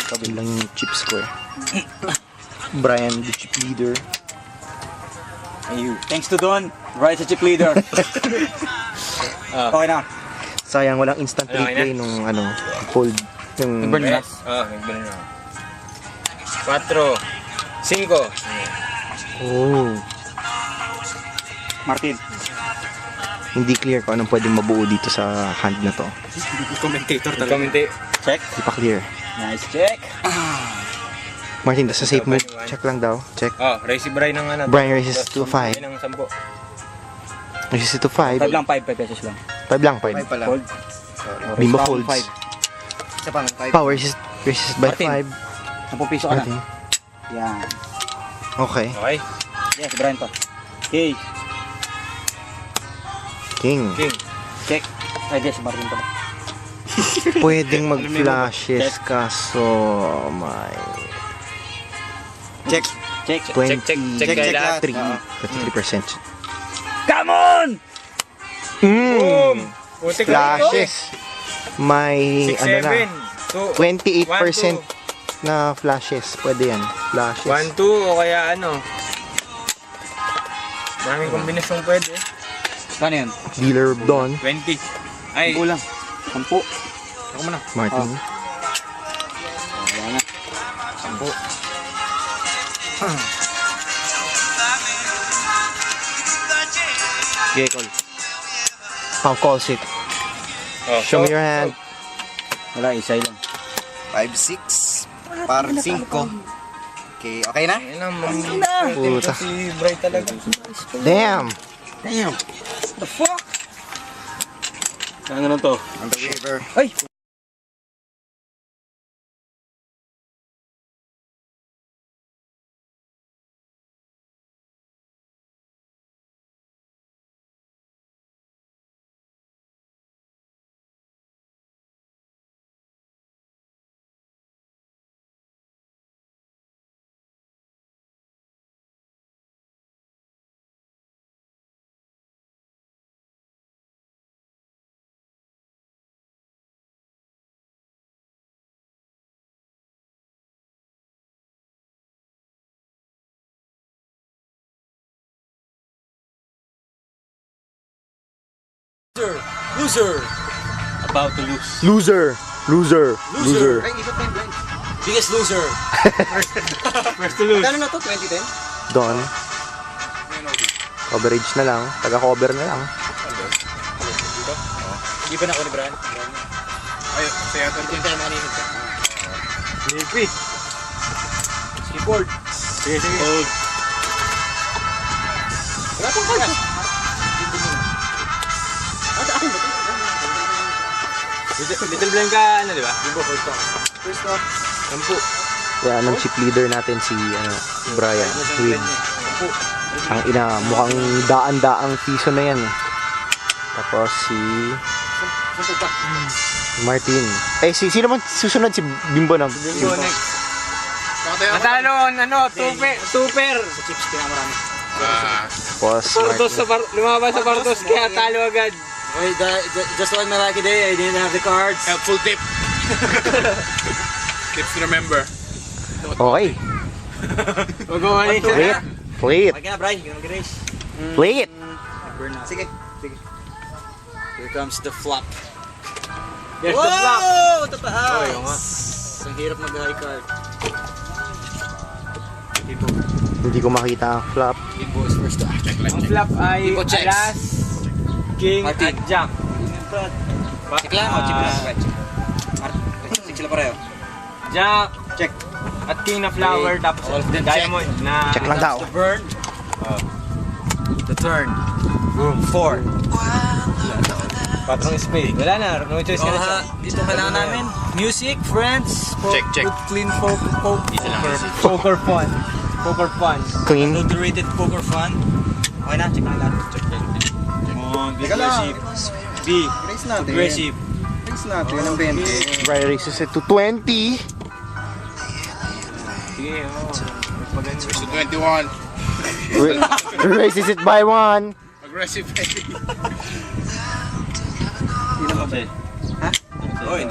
Yun lang yung chip square. Brian, the chip leader. Ayun. Thanks to Don, Brian sa chip leader. Okay na. Sayang, walang instant replay nung fold. Yung Nag-burn na? Nag-burn na. 4, 5. Oh, Martin. hindi clear kung anong pwedeng mabuo dito sa hand na to. Commentator talaga. Check. Hindi pa clear. Nice check. Martin, sa safe move. Check lang daw. Check. Raise si Brian ng ano. Brian raises to 5. Ng 10. Raises to 5. 5 lang, 5 pesos lang. 5 lang, 5. Pala. Fold. Bimbo folds. 5. Isa pang 5. Power raises by Martin. 5. 10 piso ka na. Martin. Yan. Okay. Okay. Yes, Brian to. Okay. King. Check. Ay, yes, Martin to. Pwedeng mag-flashes kaso my Check. Check. 20, Check lahat. 23%. Come on! Mm. Putik Flashes. May 6, ano na, 7, 2, 28% na flashes. Pwede yan. Flashes. 1, 2 o kaya ano. Maraming kombinasyon pwede. Ano yan? Dealer Don. 20. Ay, 10 lang. 10. ako muna. Martin. Wala na. 10. Okay, call. Pang calls it. Show me your hand. Wala, isa lang. 5, 6. Par 5. Okay, okay na? Ayun lang, Puta. si Brian talaga. Damn. Damn. The fuck? Ano na to? On the river. Ay! Loser! About to lose. Loser. Loser. Loser. Ay, ikot na yung blind. Biggest loser! First to lose. Kano na to? 2010? Don. Coverage na lang. Taga-cover na lang. Hindi pa na ako ni Brian. Ay, saya to. Hindi ka na makaninig ka. Navy. Keyboard. Sige, sige. Hold. Wala pang cards. Little Blanc ka, ano, di ba? Bimbo, hold ka. First off. 10. Kaya anong chip leader natin si Brian. Win. Ang ina, mukhang daan-daang piso na yan. Tapos si Martin. Eh, sino man susunod? Si Bimbo na. Bimbo next. Natalo, ano, tuper. Sa chips, pinamarami. Tapos Partos sa lumabas sa Partos, kaya talo agad. Wait, just one my lucky day, I didn't have the cards. Helpful tip. Tips to remember. Okay. Mag-uwanin Play it. Play it. Okay na, Brian, you can race. Play it. Burn na. Sige. Sige. Here comes the flop. There's the block. Wow! Tataas! Oh, yung nga. Ang hirap mag-high card. Hindi ko makita ang flop. Bimbo is first to act. Ang flop ay Bimbo checks. alas, king Martin. at jack. Check lang o chip lang? Check sila pareho. Jack Check. at king na flower, Okay. tapos All of them diamond na... Check lang daw. The burn. The turn. Boom. 4. Patrong spade. Wala na, no choice ka na siya. Dito kailangan namin. Music, friends. Check. Good, clean Poker fun. Poker fun. Clean. Adulterated poker fun. Okay na, check na lahat. Check. Come on, be Teka lang. aggressive. Be Raise natin. aggressive. Raise natin ng 20. Brian raises it to 20. Sige, maganda. So 21. Raises it by 1. Aggressive. Oy,